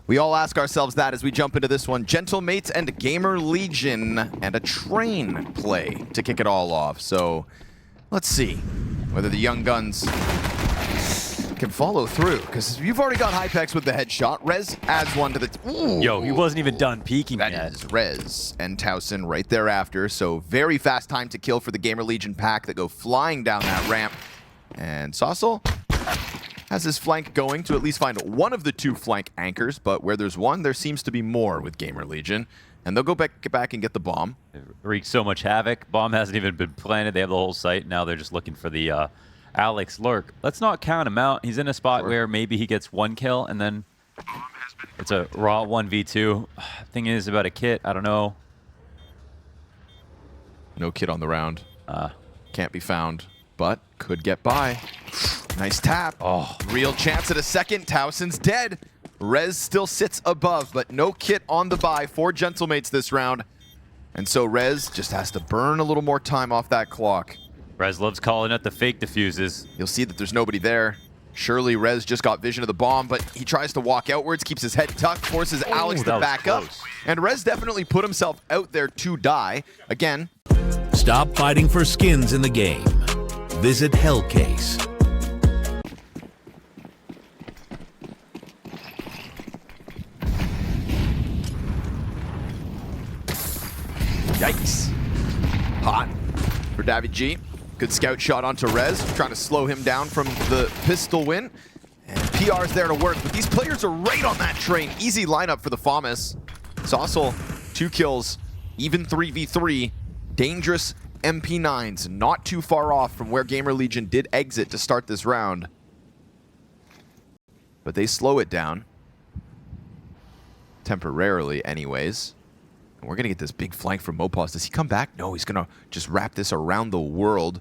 We all ask ourselves that as we jump into this one. Gentlemates and GamerLegion and a train play to kick it all off. So let's see whether the young guns can follow through, because you've already got Hypex with the headshot. Rez adds one to the... Ooh. Yo, he wasn't even done peeking yet. That is Rez and Towson right thereafter. So very fast time to kill for the GamerLegion pack that go flying down that ramp. And Saucel has his flank going to at least find one of the two flank anchors, but where there's one, there seems to be more with GamerLegion. And they'll go back and get the bomb. It wreaks so much havoc. Bomb hasn't even been planted. They have the whole site. Now they're just looking for the Alex lurk. Let's not count him out. He's in a spot where maybe he gets one kill, and then it's a raw 1v2. Thing is about a kit, I don't know. No kit on the round. Can't be found, but could get by. Nice tap. Oh, real chance at a second. Towson's dead. Rez still sits above, but no kit on the buy for Gentlemates this round. And so Rez just has to burn a little more time off that clock. Rez loves calling out the fake diffuses. You'll see that there's nobody there. Surely Rez just got vision of the bomb, but he tries to walk outwards, keeps his head tucked, forces Alex to back up. And Rez definitely put himself out there to die. Again. Stop fighting for skins in the game. Visit Hellcase. Yikes. Hot for Davi G. Good scout shot onto Rez, trying to slow him down from the pistol win. And PR's there to work, but these players are right on that train. Easy lineup for the FAMAS. Saucel, 2 kills, even 3v3. Dangerous MP9s, not too far off from where GamerLegion did exit to start this round. But they slow it down. Temporarily, anyways. We're going to get this big flank from Mopaz. Does he come back? No, he's going to just wrap this around the world.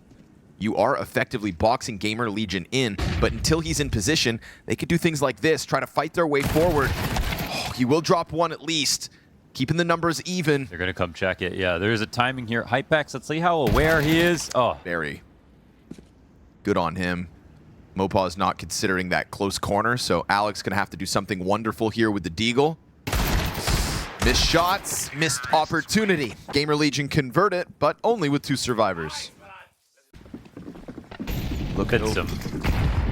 You are effectively boxing GamerLegion in, but until he's in position, they could do things like this, try to fight their way forward. Oh, he will drop one at least, keeping the numbers even. They're going to come check it. Yeah, there's a timing here. Hypex, let's see how aware he is. Oh, very good on him. Mopaz not considering that close corner, so Alex going to have to do something wonderful here with the Deagle. Missed shots, missed opportunity. GamerLegion convert it, but only with 2 survivors. Look at some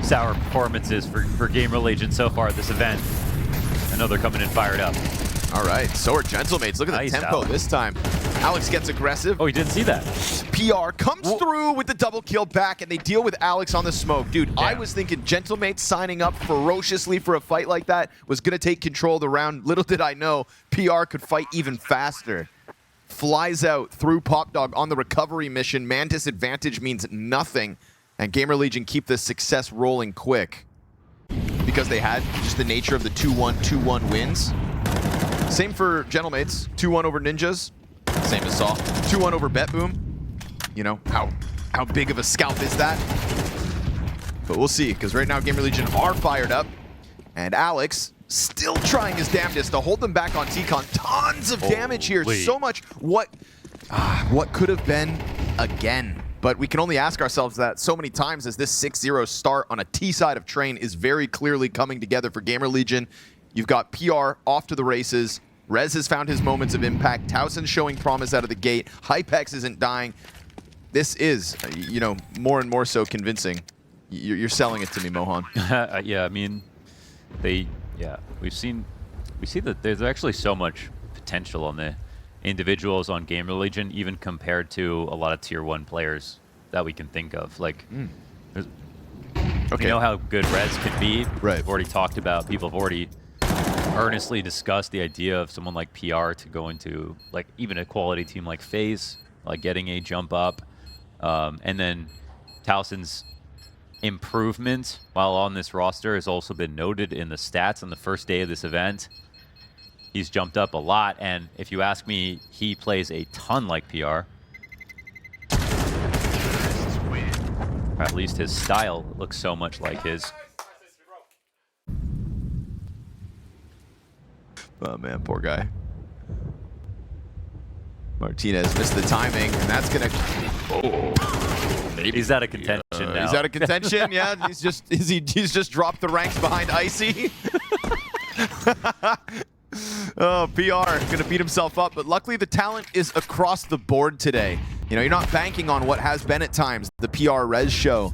sour performances for GamerLegion so far at this event. I know they're coming in fired up. All right, so are Gentlemates. Look at the tempo Alex. This time. Alex gets aggressive. Oh, he didn't see that. PR comes through with the double kill back, and they deal with Alex on the smoke. Dude, yeah. I was thinking Gentlemates signing up ferociously for a fight like that was going to take control of the round. Little did I know, PR could fight even faster. Flies out through Pop Dog on the recovery mission. Man disadvantage means nothing, and GamerLegion keep this success rolling quick because they had just the nature of the 2-1, 2-1 wins. Same for Gentlemates, 2-1 over Ninjas. Same as Saw, 2-1 over BetBoom. You know, how big of a scalp is that? But we'll see, because right now GamerLegion are fired up. And Alex still trying his damnedest to hold them back on T-Con. Tons of damage here, so much. What could have been again? But we can only ask ourselves that so many times as this 6-0 start on a T side of train is very clearly coming together for GamerLegion. You've got PR off to the races. Rez has found his moments of impact. Towson showing promise out of the gate. Hypex isn't dying. This is, you know, more and more so convincing. You're selling it to me, Mohan. Yeah, I mean, we see that there's actually so much potential on the individuals on GamerLegion, even compared to a lot of tier 1 players that we can think of. Like, we know how good Rez can be. Right. We've already talked about, people have already earnestly discussed the idea of someone like PR to go into, like, even a quality team like FaZe, like getting a jump up. And then Towson's improvement while on this roster has also been noted in the stats on the first day of this event. He's jumped up a lot, and if you ask me, he plays a ton like PR. Or at least his style looks so much like his. Oh man, poor guy. Martinez missed the timing, and that's gonna... Oh, maybe. He's out of contention now. He's out of contention, yeah. He's just dropped the ranks behind Icy. Oh, PR gonna beat himself up, but luckily the talent is across the board today. You know, you're not banking on what has been at times the PR Res show.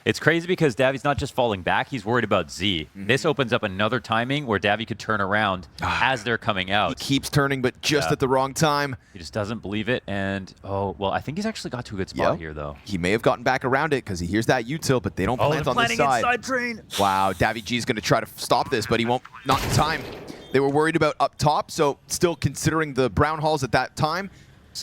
It's crazy because Davi's not just falling back, he's worried about Z. This opens up another timing where Davi could turn around as they're coming out. He keeps turning, but just at the wrong time. He just doesn't believe it, and oh, well, I think he's actually got to a good spot here, though. He may have gotten back around it because he hears that util, but they don't plant on this side. Inside train. Wow, Davi G is going to try to stop this, but he won't, not in time. They were worried about up top, so still considering the brown halls at that time,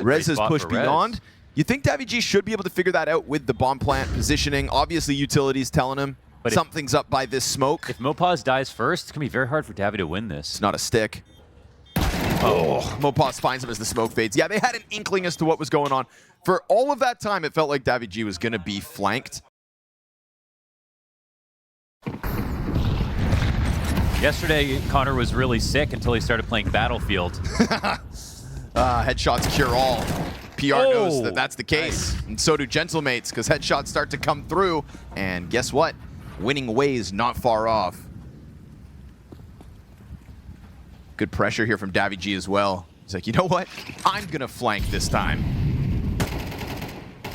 Rez has pushed beyond. You think Davi G should be able to figure that out with the bomb plant positioning. Obviously, utility's telling him something's up by this smoke. If Mopaz dies first, it's going to be very hard for Davi to win this. It's not a stick. Oh, Mopaz finds him as the smoke fades. Yeah, they had an inkling as to what was going on. For all of that time, it felt like Davi G was going to be flanked. Yesterday, Connor was really sick until he started playing Battlefield. Headshots cure all. PR knows that that's the case, and so do Gentlemates, because headshots start to come through, and guess what? Winning ways not far off. Good pressure here from Davi G as well. He's like, you know what? I'm going to flank this time.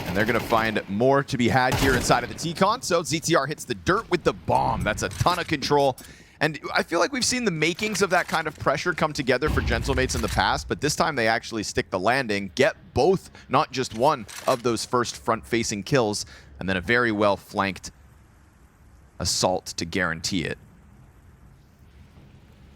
And they're going to find more to be had here inside of the T-Con, so ZTR hits the dirt with the bomb. That's a ton of control. And I feel like we've seen the makings of that kind of pressure come together for Gentlemates in the past, but this time they actually stick the landing, get both, not just one, of those first front-facing kills, and then a very well-flanked assault to guarantee it.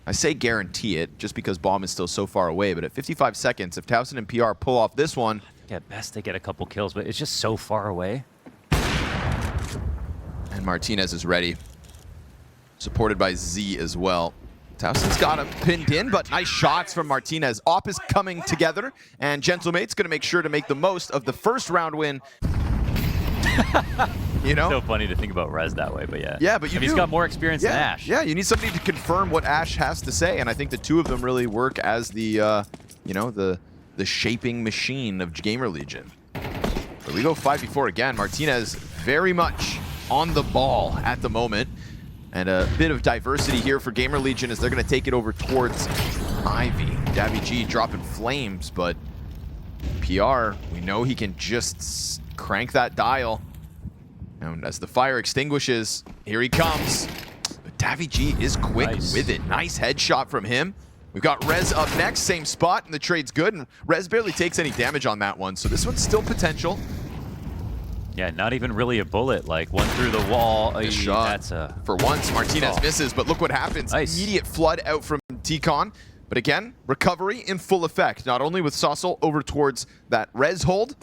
I say guarantee it just because bomb is still so far away, but at 55 seconds, if Towson and PR pull off this one... At best, they get a couple kills, but it's just so far away. And Martinez is ready. Supported by Z as well. Towson's got him pinned in, but nice shots from Martinez. Op is coming together, and Gentlemate's going to make sure to make the most of the first round win. You know? So funny to think about Rez that way, but yeah. Yeah, but he's got more experience than Ash. Yeah, you need somebody to confirm what Ash has to say, and I think the two of them really work as the, you know, the shaping machine of GamerLegion. But we go 5v4 again. Martinez very much on the ball at the moment. And a bit of diversity here for GamerLegion as they're going to take it over towards Ivy. Davi G dropping flames, but PR, we know he can just crank that dial. And as the fire extinguishes, here he comes. But Davi G is quick with it. Nice headshot from him. We've got Rez up next, same spot, and the trade's good. And Rez barely takes any damage on that one, so this one's still potential. Yeah, not even really a bullet, like one through the wall. Good shot. That's a... For once, Martinez misses, but look what happens. Nice. Immediate flood out from T-Con. But again, recovery in full effect, not only with Saucel over towards that res hold,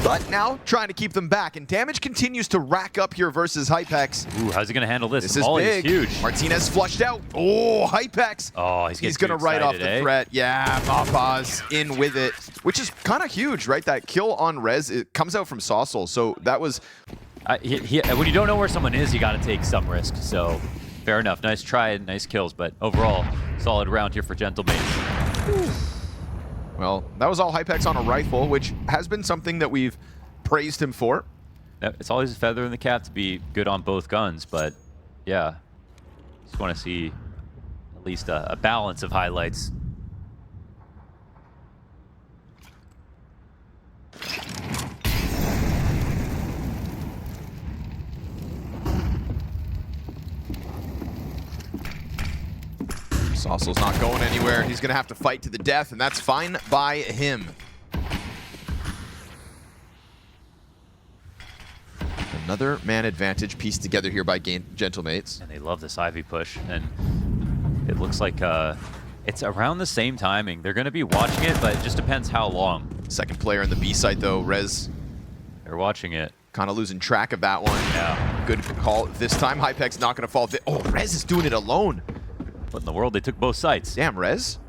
but now trying to keep them back. And damage continues to rack up here versus Hypex. Ooh, how's he going to handle this? This is big. Huge. Martinez flushed out. Oh, Hypex. Oh, he's going to write off the threat. Yeah, Mopaz in with it, which is kind of huge, right? That kill on res, it comes out from Saucel. So that was... when you don't know where someone is, you got to take some risk. So fair enough. Nice try and nice kills. But overall, solid round here for Gentlemates. Well, that was all Hypex on a rifle, which has been something that we've praised him for. It's always a feather in the cap to be good on both guns, but yeah, just want to see at least a balance of highlights. Saucel's not going anywhere. He's going to have to fight to the death, and that's fine by him. Another man advantage pieced together here by Gentlemates. And they love this Ivy push, and it looks like it's around the same timing. They're going to be watching it, but it just depends how long. Second player in the B site, though, Rez. They're watching it. Kind of losing track of that one. Yeah. Good call. This time, Hypex not going to fall. Oh, Rez is doing it alone. What in the world? They took both sites. Damn, Rez.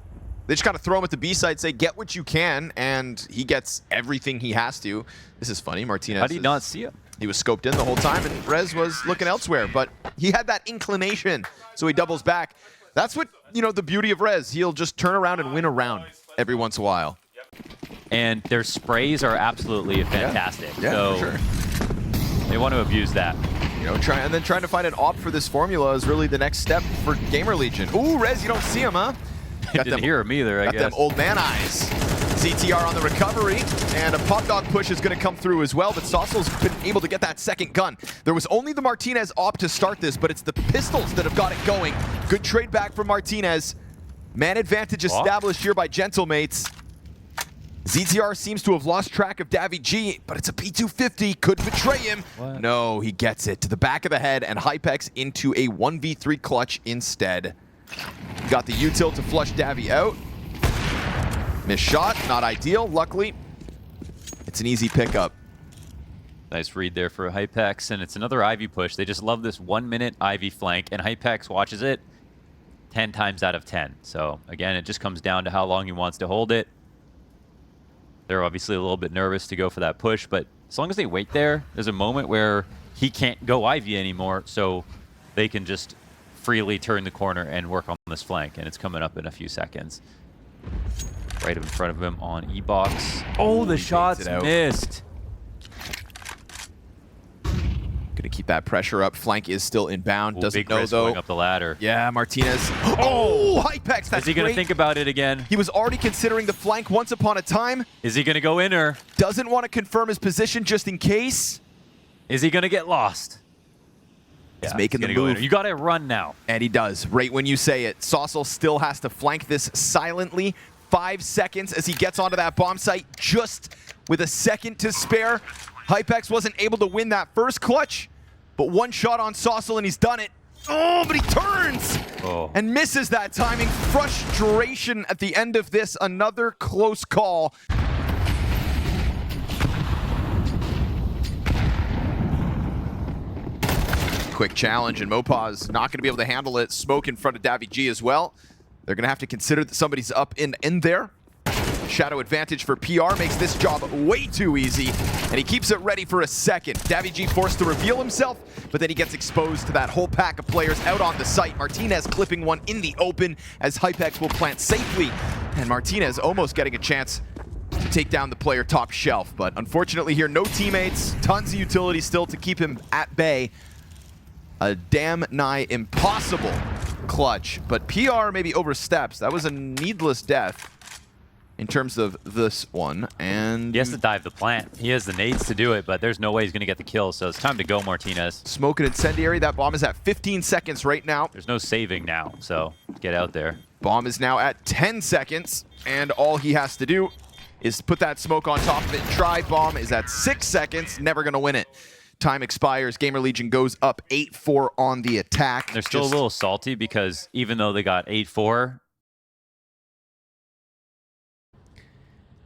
They just got to throw him at the B site, say, get what you can, and he gets everything he has to. This is funny. Martinez. How did he not see him? He was scoped in the whole time, and Rez was looking elsewhere, but he had that inclination, so he doubles back. That's what, you know, the beauty of Rez. He'll just turn around and win a round every once in a while. And their sprays are absolutely fantastic. Yeah, so for sure. They want to abuse that. trying to find an op for this formula is really the next step for GamerLegion. Ooh, Rez, you don't see him, huh? Didn't hear him either, I guess. Got them old man eyes. ZTR on the recovery, and a pop dog push is going to come through as well, but Saucel's been able to get that second gun. There was only the Martinez op to start this, but it's the pistols that have got it going. Good trade back from Martinez. Man advantage established here by Gentlemates. ZTR seems to have lost track of Davy G, but it's a P250, could betray him. What? No, he gets it to the back of the head, and Hypex into a 1v3 clutch instead. Got the util to flush Davy out. Missed shot, not ideal. Luckily, it's an easy pickup. Nice read there for Hypex, and it's another Ivy push. They just love this 1 minute Ivy flank, and Hypex watches it 10 times out of 10. So again, it just comes down to how long he wants to hold it. They're obviously a little bit nervous to go for that push, but as long as they wait there, there's a moment where he can't go Ivy anymore, so they can just freely turn the corner and work on this flank, and it's coming up in a few seconds. Right in front of him on E-Box. Oh, the shots missed. Gonna keep that pressure up. Flank is still inbound. Ooh, Doesn't big know risk though. going up the ladder. Yeah, Martinez. Oh, Hypex. That's Is he gonna great. think about it again? He was already considering the flank once upon a time. Is he gonna go inner? Doesn't want to confirm his position just in case. Is he gonna get lost? He's Yeah, making the gonna go move. inner. You gotta run now. And he does, right when you say it. Saucel still has to flank this silently. 5 seconds as he gets onto that bomb site, just with a second to spare. Hypex wasn't able to win that first clutch, but one shot on Saucel and he's done it. Oh, but he turns and misses that timing. Frustration at the end of this. Another close call. Quick challenge, and Mopaz not going to be able to handle it. Smoke in front of Davy G as well. They're going to have to consider that somebody's up in there. Shadow advantage for PR makes this job way too easy, and he keeps it ready for a second. Davy G forced to reveal himself, but then he gets exposed to that whole pack of players out on the site. Martinez clipping one in the open as Hypex will plant safely, and Martinez almost getting a chance to take down the player top shelf. But unfortunately here, no teammates, tons of utility still to keep him at bay. A damn nigh impossible clutch, but PR maybe oversteps. That was a needless death in terms of this one, and he has to dive the plant. He has the nades to do it, but there's no way he's gonna get the kill, so it's time to go, Martinez. Smoke and incendiary. That bomb is at 15 seconds right now. There's no saving now, so get out there. Bomb is now at 10 seconds, and all he has to do is put that smoke on top of it. Try. Bomb is at 6 seconds, never gonna win it. Time expires. GamerLegion goes up 8-4 on the attack. They're still a little salty because even though they got 8-4,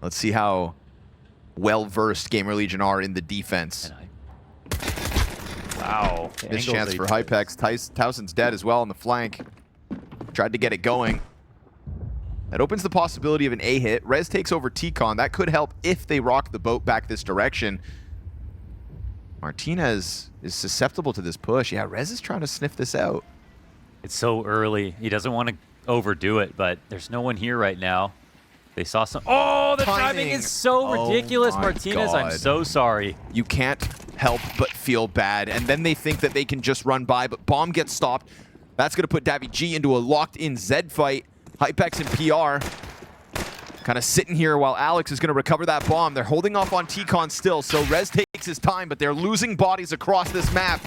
let's see how well-versed GamerLegion are in the defense. Wow. This chance for Hypex. Towson's dead as well on the flank. Tried to get it going. That opens the possibility of an A hit. Rez takes over T-Con. That could help if they rock the boat back this direction. Martinez is susceptible to this push. Yeah, Rez is trying to sniff this out. It's so early. He doesn't want to overdo it, but there's no one here right now. They saw some. Oh, the timing is so ridiculous, Martinez. God. I'm so sorry. You can't help but feel bad. And then they think that they can just run by, but bomb gets stopped. That's going to put Davy G into a locked-in Zed fight. Hypex and PR kind of sitting here while Alex is going to recover that bomb. They're holding off on T-Con still, so Rez takes his time, but they're losing bodies across this map.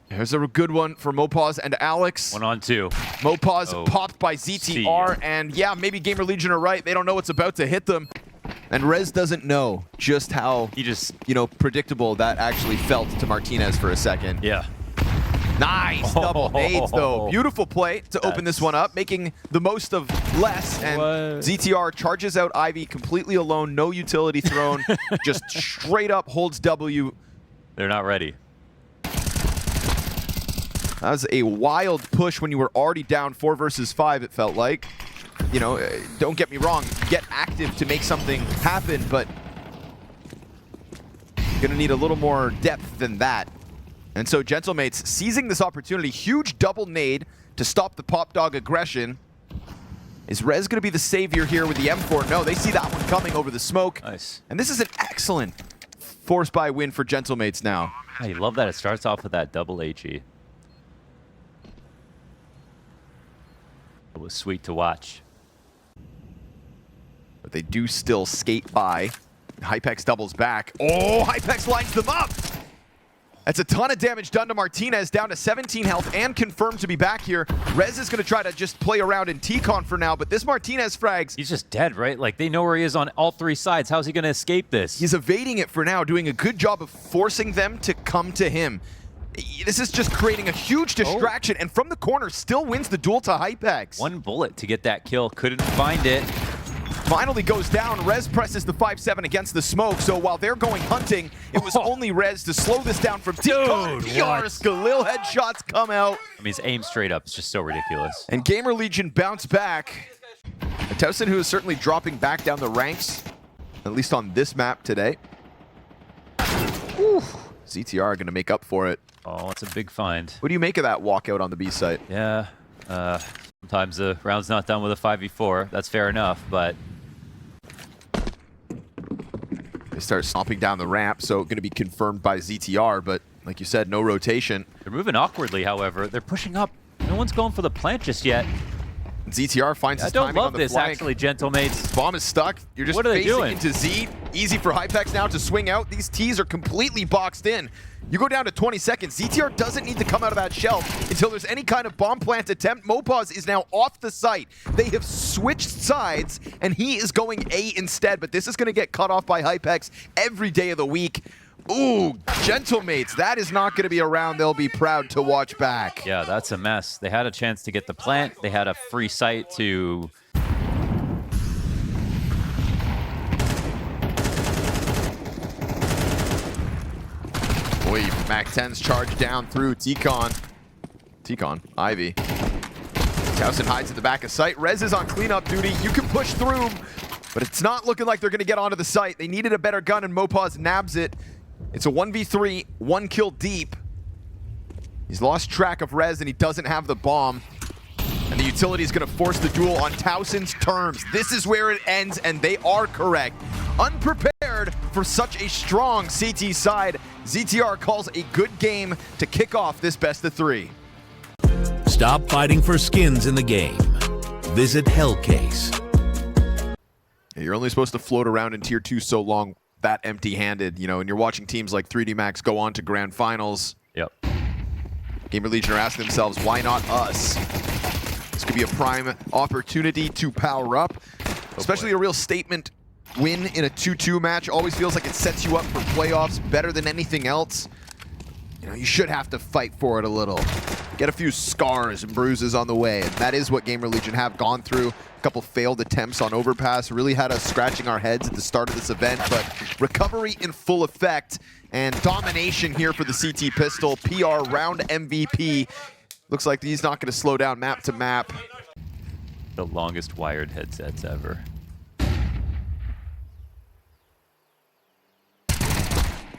There's a good one for Mopaz and Alex. 1-on-2. Mopaz popped by ZTR, and yeah, maybe GamerLegion are right. They don't know what's about to hit them. And Rez doesn't know just how, predictable that actually felt to Martinez for a second. Yeah. Nice double nades, though. Beautiful play to open this one up, making the most of less. And ZTR charges out Ivy completely alone, no utility thrown, just straight up holds W. They're not ready. That was a wild push when you were already down 4 versus 5, it felt like. You know, don't get me wrong, get active to make something happen, but you're gonna need a little more depth than that. And so Gentlemates seizing this opportunity, huge double nade to stop the pop dog aggression. Is Rez going to be the savior here with the M4? No, they see that one coming over the smoke. Nice. And this is an excellent force buy win for Gentlemates now. I love that it starts off with that double HE. It was sweet to watch. But they do still skate by. Hypex doubles back. Oh, Hypex lines them up! That's a ton of damage done to Martinez, down to 17 health and confirmed to be back here. Rez is going to try to just play around in T-Con for now, but this Martinez frags... He's just dead, right? Like, they know where he is on all three sides. How's he going to escape this? He's evading it for now, doing a good job of forcing them to come to him. This is just creating a huge distraction, and from the corner still wins the duel to Hypex. One bullet to get that kill. Couldn't find it. Finally goes down. Rez presses the 5-7 against the smoke, so while they're going hunting, it was only Rez to slow this down from T-Con. PR's Galil headshots come out. I mean, his aim straight up is just so ridiculous. And GamerLegion bounce back. Towson, who is certainly dropping back down the ranks, at least on this map today. Whew. ZTR going to make up for it. Oh, it's a big find. What do you make of that walkout on the B site? Yeah, sometimes the round's not done with a 5v4. That's fair enough, but... They start stomping down the ramp, so going to be confirmed by ZTR, but like you said, no rotation. They're moving awkwardly, however. They're pushing up. No one's going for the plant just yet. ZTR finds his timing on the flank. I don't love this, actually, gentlemates. Bomb is stuck. You're just facing into Z. Easy for Hypex now to swing out. These Ts are completely boxed in. You go down to 20 seconds. ZTR doesn't need to come out of that shelf until there's any kind of bomb plant attempt. Mopaz is now off the site. They have switched sides, and he is going A instead, but this is going to get cut off by Hypex every day of the week. Ooh, gentlemates, that is not going to be around. They'll be proud to watch back. Yeah, that's a mess. They had a chance to get the plant. They had a free site to... Boy, Mac-10's charged down through T-Con. Ivy. Towson hides at the back of site. Rez is on cleanup duty. You can push through, but it's not looking like they're going to get onto the site. They needed a better gun, and Mopaz nabs it. It's a 1v3, one kill deep. He's lost track of Rez, and he doesn't have the bomb. And the utility is going to force the duel on Towson's terms. This is where it ends, and they are correct. Unprepared for such a strong CT side, ZTR calls a good game to kick off this best of 3. Stop fighting for skins in the game. Visit Hellcase. You're only supposed to float around in Tier 2 so long, that empty-handed, you know, and you're watching teams like 3D Max go on to grand finals. Yep. GamerLegion are asking themselves, why not us? This could be a prime opportunity to power up, especially a real statement win in a 2-2 match. Always feels like it sets you up for playoffs better than anything else. You know, you should have to fight for it a little. Get a few scars and bruises on the way, and that is what GamerLegion have gone through. A couple failed attempts on overpass really had us scratching our heads at the start of this event, but recovery in full effect and domination here for the CT pistol. PR round MVP. Looks like he's not going to slow down map to map. The longest wired headsets ever.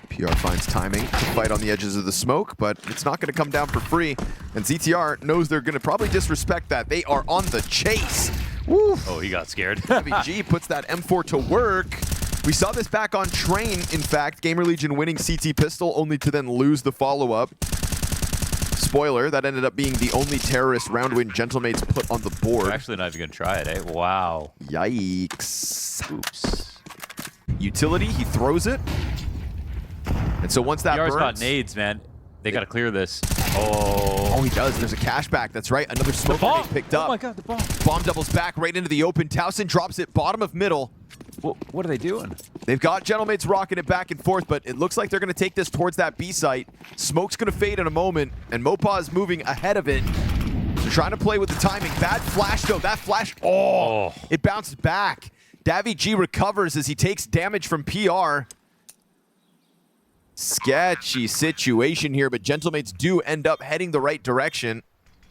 PR finds timing to fight on the edges of the smoke, but it's not going to come down for free. And ZTR knows they're going to probably disrespect that. They are on the chase. Woo. Oh, he got scared. GamerLegion puts that M4 to work. We saw this back on Train, in fact. GamerLegion winning CT pistol, only to then lose the follow-up. Spoiler, that ended up being the only terrorist round win gentlemates put on the board. We're actually not even going to try it, eh? Wow. Yikes. Oops. Utility, he throws it. And so once that PR's burns... got nades, man. They got to clear this. Oh, he does. There's a cashback. That's right. Another smoke grenade picked up. Oh my god, the bomb. Bomb doubles back right into the open. Towson drops it bottom of middle. What are they doing? They've got gentlemates rocking it back and forth, but it looks like they're going to take this towards that B site. Smoke's going to fade in a moment, and Mopaz moving ahead of it. They're trying to play with the timing. Bad flash, though. That flash, it bounced back. Davy G recovers as he takes damage from PR. Sketchy situation here, but gentlemates do end up heading the right direction.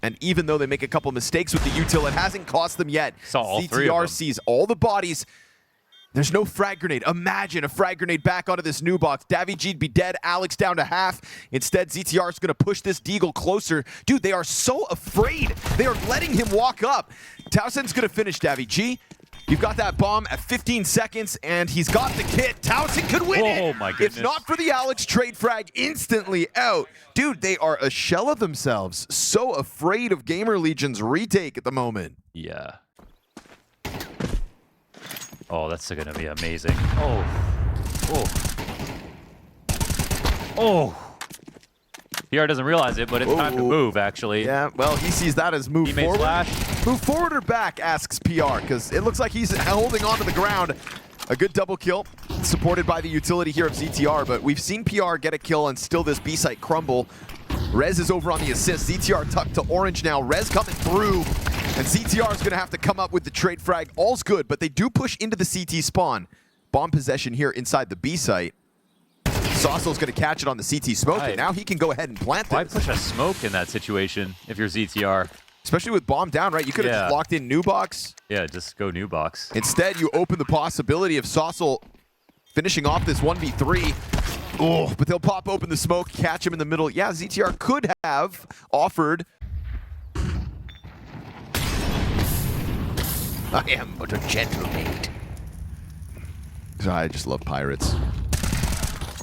And even though they make a couple mistakes with the util, it hasn't cost them yet. Saw all three of CTR them. sees all the bodies. There's no frag grenade. Imagine a frag grenade back onto this new box. Davy G'd be dead. Alex down to half. Instead, ZTR is going to push this Deagle closer. Dude, they are so afraid. They are letting him walk up. Towson's going to finish Davy G. You've got that bomb at 15 seconds, and he's got the kit. Towson could win it. Oh my goodness. If not for the Alex trade frag, instantly out. Dude, they are a shell of themselves. So afraid of GamerLegion's retake at the moment. Yeah. Oh, that's going to be amazing. Oh. PR doesn't realize it, but it's time to move, actually. Yeah, well, he sees that as move Teammate forward. flash. Move forward or back, asks PR, because it looks like he's holding onto the ground. A good double kill, supported by the utility here of ZTR, but we've seen PR get a kill and still this B site crumble. Rez is over on the assist. ZTR tucked to orange now. Rez coming through, and ZTR is going to have to come up with the trade frag. All's good, but they do push into the CT spawn. Bomb possession here inside the B site. Sasso's going to catch it on the CT smoke, and now he can go ahead and plant this. Why push a smoke in that situation if you're ZTR? Especially with bomb down, right? You could have just locked in new box. Yeah, just go new box. Instead, you open the possibility of Sasso finishing off this 1v3. Oh, but they'll pop open the smoke, catch him in the middle. Yeah, ZTR could have offered. I am but a gentle maid. I just love pirates.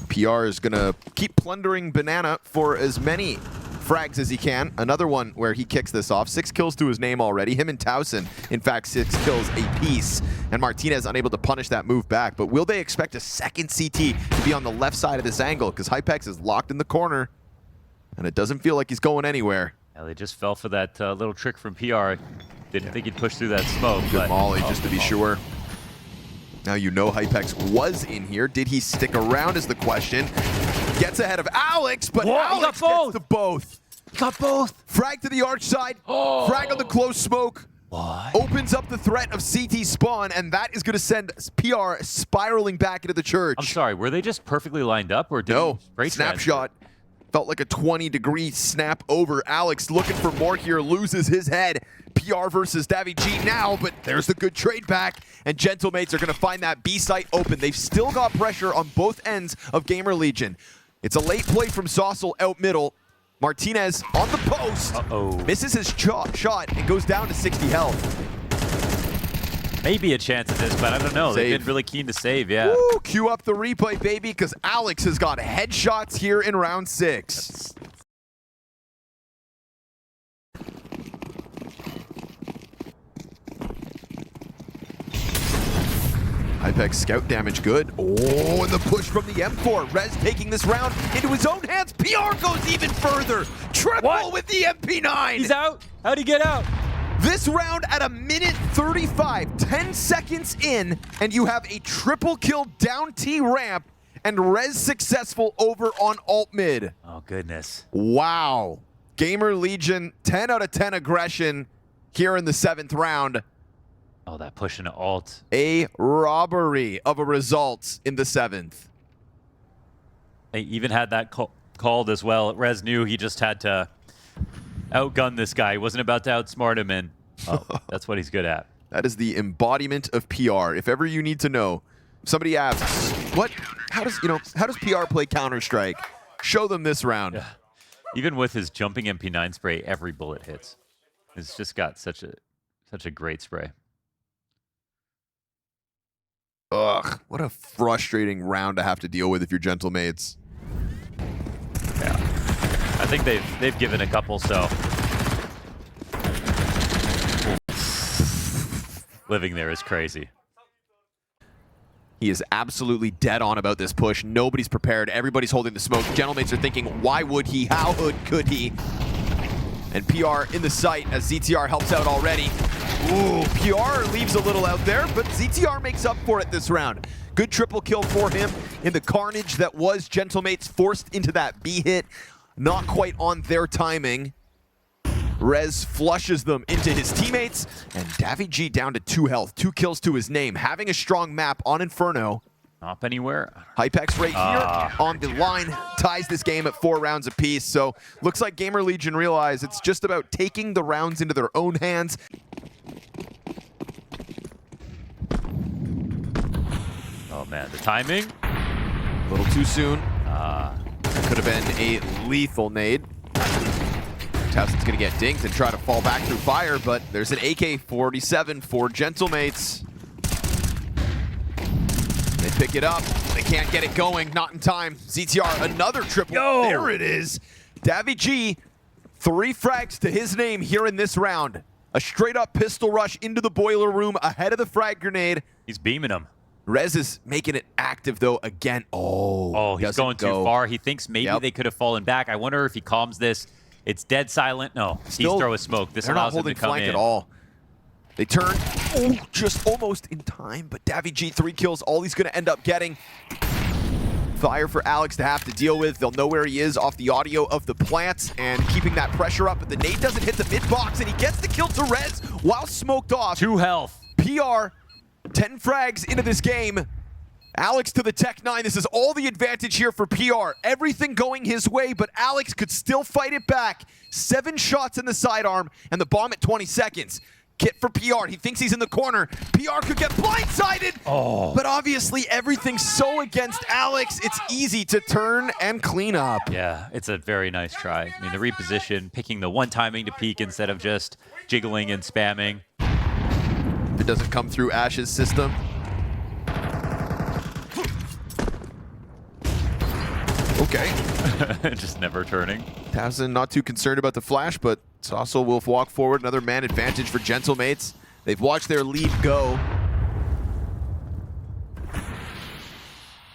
PR is going to keep plundering Banana for as many frags as he can. Another one where he kicks this off. 6 kills to his name already. Him and Towson, in fact, 6 kills apiece. And Martinez unable to punish that move back. But will they expect a second CT to be on the left side of this angle? Because Hypex is locked in the corner, and it doesn't feel like he's going anywhere. Yeah, they just fell for that little trick from PR. Didn't think he'd push through that smoke. Good molly, just to be sure. Now you know Hypex was in here. Did he stick around is the question. Gets ahead of Alex, but Alex gets the both. He got both. Frag to the arch side. Frag on the close smoke. What? Opens up the threat of CT spawn, and that is going to send PR spiraling back into the church. I'm sorry, were they just perfectly lined up, or did No, he snapshot. Felt like a 20-degree snap over. Alex looking for more here, loses his head. PR versus daviG now, but there's the good trade back, and Gentlemates are going to find that B site open. They've still got pressure on both ends of GamerLegion. It's a late play from Saucel out middle. Martinez on the post. Misses his shot and goes down to 60 health. Maybe a chance at this, but I don't know. They've been really keen to save, yeah. Woo, cue up the replay, baby, because Alex has got headshots here in round 6. Hypex scout damage good. Oh, and the push from the M4. Rez taking this round into his own hands. PR goes even further. Triple with the MP9. He's out? How'd he get out? This round at a minute 35, 10 seconds in, and you have a triple kill down T ramp and Rez successful over on alt mid. Oh, goodness. Wow. GamerLegion, 10 out of 10 aggression here in the 7th round. Oh, that push into alt. A robbery of a result in the 7th. They even had that called as well. Rez knew he just had to outgun this guy. He wasn't about to outsmart him, and that's what he's good at. That is the embodiment of PR. If ever you need to know, somebody asks, how does PR play Counter-Strike? Show them this round. Yeah. Even with his jumping MP9 spray, every bullet hits. It's just got such a great spray. Ugh, what a frustrating round to have to deal with if you're Gentlemates. Yeah. I think they've given a couple, so living there is crazy. He is absolutely dead on about this push. Nobody's prepared. Everybody's holding the smoke. Gentlemates are thinking, why would he? How could he? And PR in the sight as ZTR helps out already. Ooh, PR leaves a little out there, but ZTR makes up for it this round. Good triple kill for him in the carnage that was Gentlemates forced into that B hit. Not quite on their timing. Rez flushes them into his teammates, and daviG down to 2 health. 2 kills to his name. Having a strong map on Inferno. Not anywhere. Hypex right here on the line ties this game at 4 rounds apiece. So looks like GamerLegion realize it's just about taking the rounds into their own hands. Oh man, the timing? A little too soon. Could have been a lethal nade. Towson's gonna get dinked and try to fall back through fire, but there's an AK-47 for Gentlemates. They pick it up. They can't get it going. Not in time. ZTR, another triple. Yo! There it is. daviG, 3 frags to his name here in this round. A straight-up pistol rush into the boiler room ahead of the frag grenade. He's beaming him. Rez is making it active, though, again. Oh, he's going too far. He thinks maybe they could have fallen back. I wonder if he calms this. It's dead silent. No, Still, he's throwing smoke. This they're not allows him to holding come flank in. at all. They turn, just almost in time, but daviG, 3 kills, all he's going to end up getting. Fire for Alex to have to deal with. They'll know where he is off the audio of the plants and keeping that pressure up, but the nade doesn't hit the mid box, and he gets the kill to Rez while smoked off. 2 health. PR, 10 frags into this game. Alex to the Tech 9. This is all the advantage here for PR. Everything going his way, but Alex could still fight it back. 7 shots in the sidearm, and the bomb at 20 seconds. Kit for PR. He thinks he's in the corner. PR could get blindsided, but obviously everything's so against Alex, it's easy to turn and clean up. Yeah, it's a very nice try. I mean, the reposition, picking the one timing to peek instead of just jiggling and spamming. It doesn't come through Ash's system. Okay. Just never turning. Towson not too concerned about the flash, but Sasso will walk forward. Another man advantage for Gentlemates. They've watched their lead go.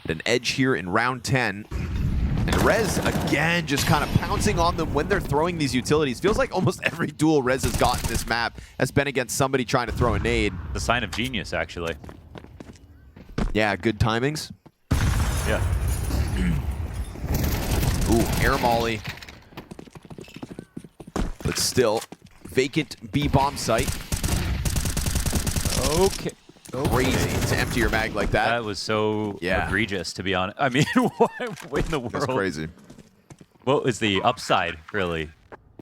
An edge here in round 10. And Rez, again, just kind of pouncing on them when they're throwing these utilities. Feels like almost every duel Rez has gotten this map has been against somebody trying to throw a nade. The sign of genius, actually. Yeah, good timings. Yeah. Ooh, air molly. But still, vacant B bomb site. Okay. Crazy to empty your mag like that. That was so egregious, to be honest. I mean, what in the world? That's crazy. What was the upside, really?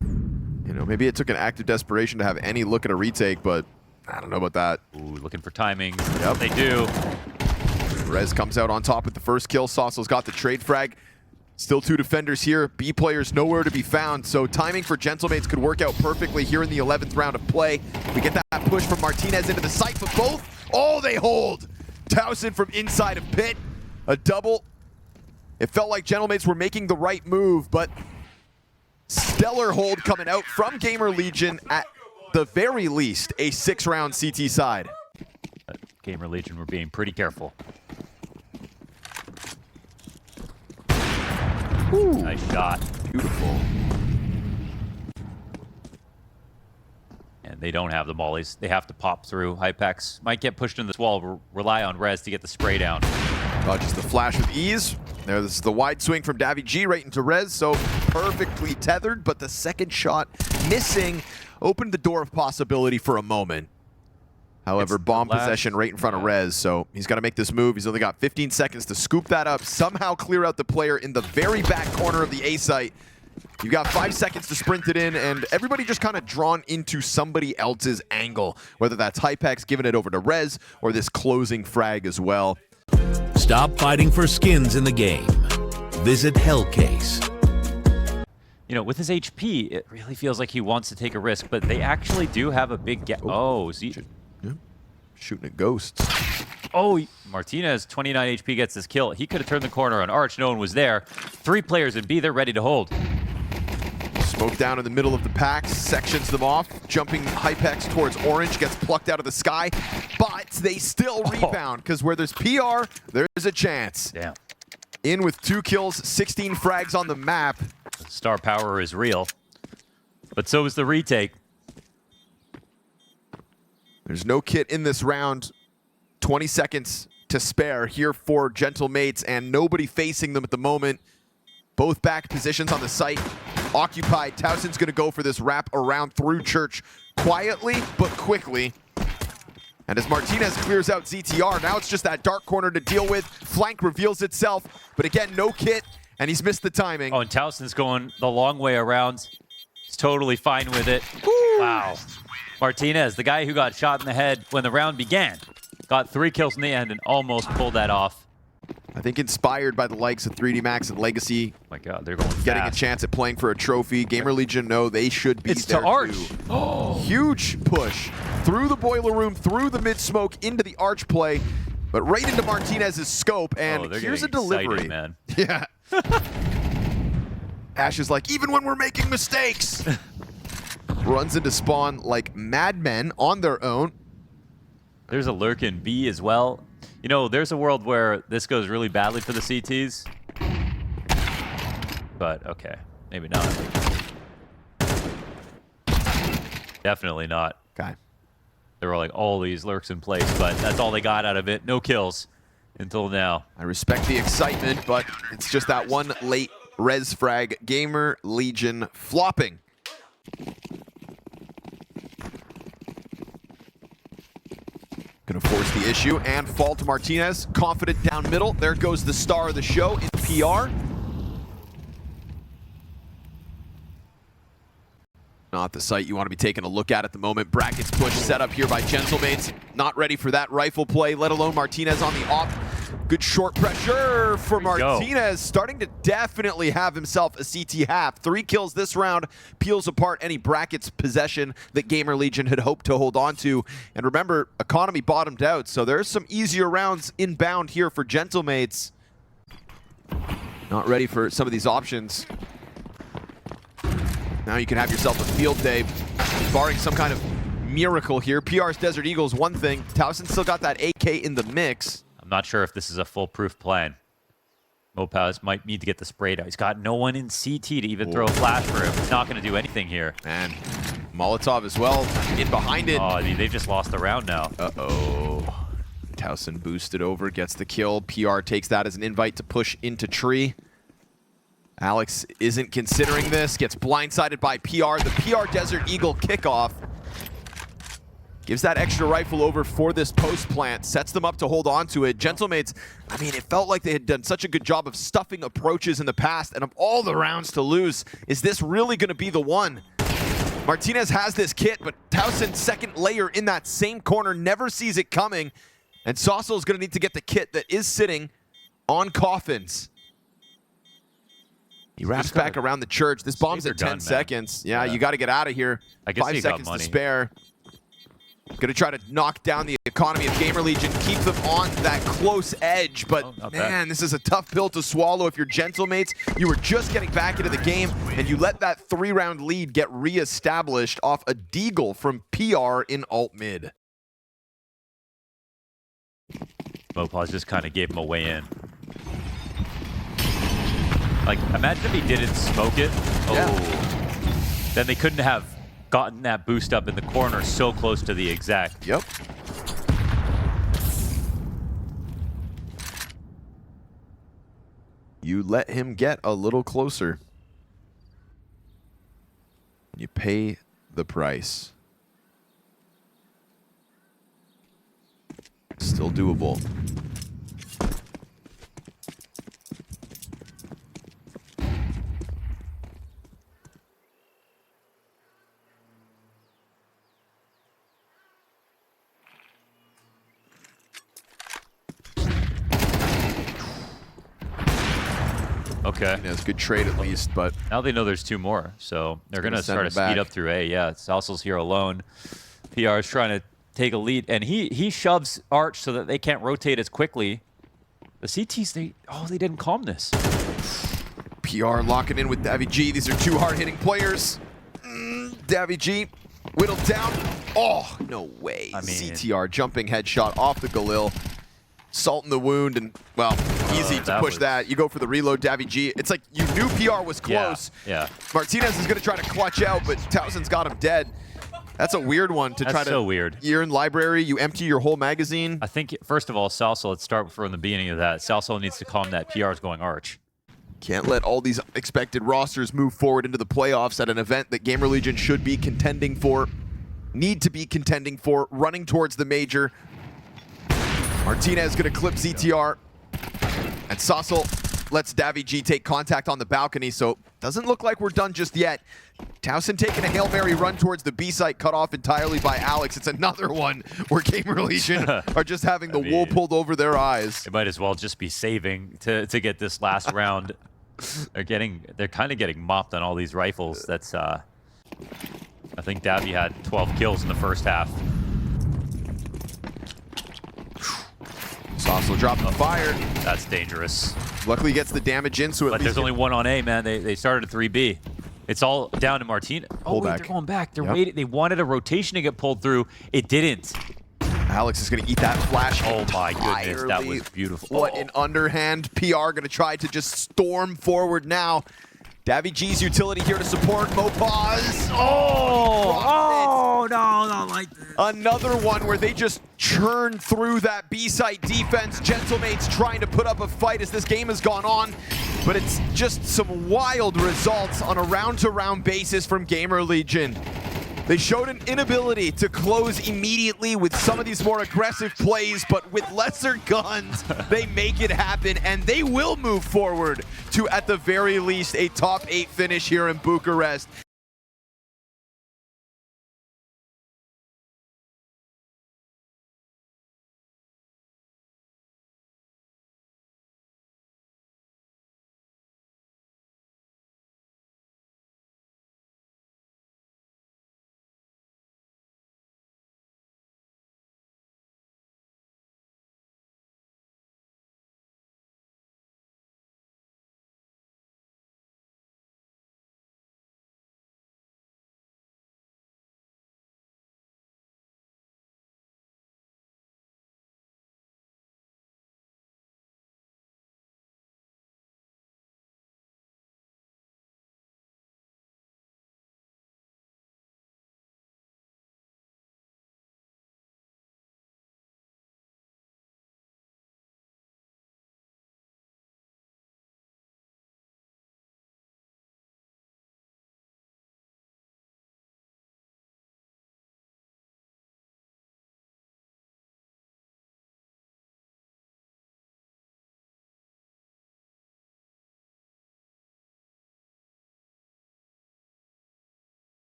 You know, maybe it took an act of desperation to have any look at a retake, but I don't know about that. Ooh, looking for timing. Yep. They do. Rez comes out on top with the first kill. Saucel's got the trade frag. Still 2 defenders here. B players nowhere to be found, so timing for Gentlemates could work out perfectly here in the 11th round of play. We get that push from Martinez into the site, but both, they hold. Towson from inside of pit, a double. It felt like Gentlemates were making the right move, but stellar hold coming out from GamerLegion, at the very least, a 6-round CT side. GamerLegion were being pretty careful. Ooh, nice shot. Beautiful. And they don't have the mollies. They have to pop through. Hypex might get pushed into this wall. Rely on Rez to get the spray down. Just the flash with ease. There's the wide swing from daviG right into Rez, so perfectly tethered, but the second shot missing opened the door of possibility for a moment. However, bomb possession right in front of Rez, so he's got to make this move. He's only got 15 seconds to scoop that up, somehow clear out the player in the very back corner of the A site. You've got 5 seconds to sprint it in, and everybody just kind of drawn into somebody else's angle, whether that's Hypex giving it over to Rez or this closing frag as well. Stop fighting for skins in the game. Visit Hellcase. You know, with his HP, it really feels like he wants to take a risk, but they actually do have a big gap. Oh, Z. Yeah. Shooting at ghosts. Oh, Martinez, 29 HP, gets this kill. He could have turned the corner on Arch. No one was there. 3 players in B. They're ready to hold. Smoke down in the middle of the pack, sections them off. Jumping Hypex towards Orange, gets plucked out of the sky, but they still rebound, because where there's PR, there's a chance. Damn. In with 2 kills, 16 frags on the map. Star power is real, but so is the retake. There's no kit in this round. 20 seconds to spare here for Gentlemates, and nobody facing them at the moment. Both back positions on the site occupied. Towson's going to go for this wrap around through Church quietly but quickly. And as Martinez clears out ZTR, now it's just that dark corner to deal with. Flank reveals itself, but again, no kit, and he's missed the timing. Oh, and Towson's going the long way around. He's totally fine with it. Woo! Wow. Martinez, the guy who got shot in the head when the round began, got 3 kills in the end and almost pulled that off. I think inspired by the likes of 3D Max and Legacy. Oh my God, they're going fast. Getting a chance at playing for a trophy. GamerLegion know they should be it's there to Arch. too. Oh. Huge push through the boiler room, through the mid smoke, into the Arch play. but right into Martinez's scope, and here's a delivery. Excited, man. Yeah. Ash is like, even when we're making mistakes. Runs into spawn like madmen on their own. There's a lurk in B as well. You know, there's a world where this goes really badly for the CTs. But, okay. Maybe not. Definitely not. Okay. There were like all these lurks in place, but that's all they got out of it. No kills until now. I respect the excitement, but it's just that one late res frag. GamerLegion flopping. Gonna force the issue and fall to Martinez. Confident down middle. There goes the star of the show in PR. Not the site you want to be taking a look at the moment. Brackets push set up here by Gentlemates. Not ready for that rifle play, let alone Martinez on the op. Good short pressure for Martinez. Starting to definitely have himself a CT half. 3 kills this round. Peels apart any Brackets possession that GamerLegion had hoped to hold on to. And remember, economy bottomed out, so there's some easier rounds inbound here for Gentlemates. Not ready for some of these options. Now you can have yourself a field day, barring some kind of miracle here. PR's Desert Eagle's one thing. Towson still got that AK in the mix. I'm not sure if this is a foolproof plan. Mopaz might need to get the spray down. He's got no one in CT to even throw a flash for him. He's not going to do anything here. And Molotov as well, in behind it. Oh, they've just lost the round now. Uh-oh. Towson boosted over, gets the kill. PR takes that as an invite to push into tree. Alex isn't considering this, gets blindsided by PR. The PR Desert Eagle kickoff gives that extra rifle over for this post plant, sets them up to hold on to it. Gentlemates, I mean, it felt like they had done such a good job of stuffing approaches in the past, and of all the rounds to lose, is this really going to be the one? Martinez has this kit, but Towson's second layer in that same corner never sees it coming, and Saucel's going to need to get the kit that is sitting on coffins. He wraps back around the church. This bomb's at 10 seconds. Yeah, you got to get out of here. I guess 5 seconds to spare. Gonna try to knock down the economy of GamerLegion, keep them on that close edge, but man, this is a tough pill to swallow if you're Gentlemates. You were just getting back into the game, and you let that 3-round lead get re-established off a deagle from PR in alt mid. Mopaz just kind of gave him a way in. Like, imagine if he didn't smoke it. Oh. Yeah. Then they couldn't have gotten that boost up in the corner so close to the exec. Yep. You let him get a little closer. You pay the price. Still doable. Okay. It's a good trade at least, but now they know there's 2 more, so they're going to start to speed up through A. Yeah, Saucel's here alone. PR is trying to take a lead, and he shoves Arch so that they can't rotate as quickly. The CTs, they didn't calm this. PR locking in with Davy G. These are 2 hard-hitting players. Davy G whittled down. Oh, no way. I mean, CTR jumping headshot off the Galil. Salt in the wound, and, well, easy to push that. You go for the reload, Davy G. It's like you knew PR was close. Yeah. Martinez is going to try to clutch out, but Towson's got him dead. That's a weird one to try to... That's so weird. You're in library, you empty your whole magazine. I think, first of all, Saucel, let's start from the beginning of that. Saucel needs to calm that. PR's going Arch. Can't let all these expected rosters move forward into the playoffs at an event that GamerLegion should be contending for, need to be contending for, running towards the major. Martinez gonna clip ZTR, and Saucel lets Davy G take contact on the balcony, so doesn't look like we're done just yet. Towson taking a Hail Mary run towards the B site, cut off entirely by Alex. It's another one where GamerLegion are just having the wool pulled over their eyes. It might as well just be saving to get this last round. They're kind of getting mopped on all these rifles. That's I think Davy had 12 kills in the first half. Fossil dropping fire. That's dangerous. Luckily gets the damage in, so at But least there's only one on A, man. They started at 3B. It's all down to Martina. Oh, Pull wait, back. they're going back. They're Yep. waiting. They wanted a rotation to get pulled through. It didn't. Alex is going to eat that flash. Oh my goodness, that entirely. was beautiful. What Oh. an underhand. PR going to try to just storm forward now. Davy G's utility here to support Mopaz. Oh, no, not like this. Another one where they just churn through that B-site defense. Gentlemates trying to put up a fight as this game has gone on, but it's just some wild results on a round-to-round basis from GamerLegion. They showed an inability to close immediately with some of these more aggressive plays, but with lesser guns, they make it happen, and they will move forward to, at the very least, a top 8 finish here in Bucharest.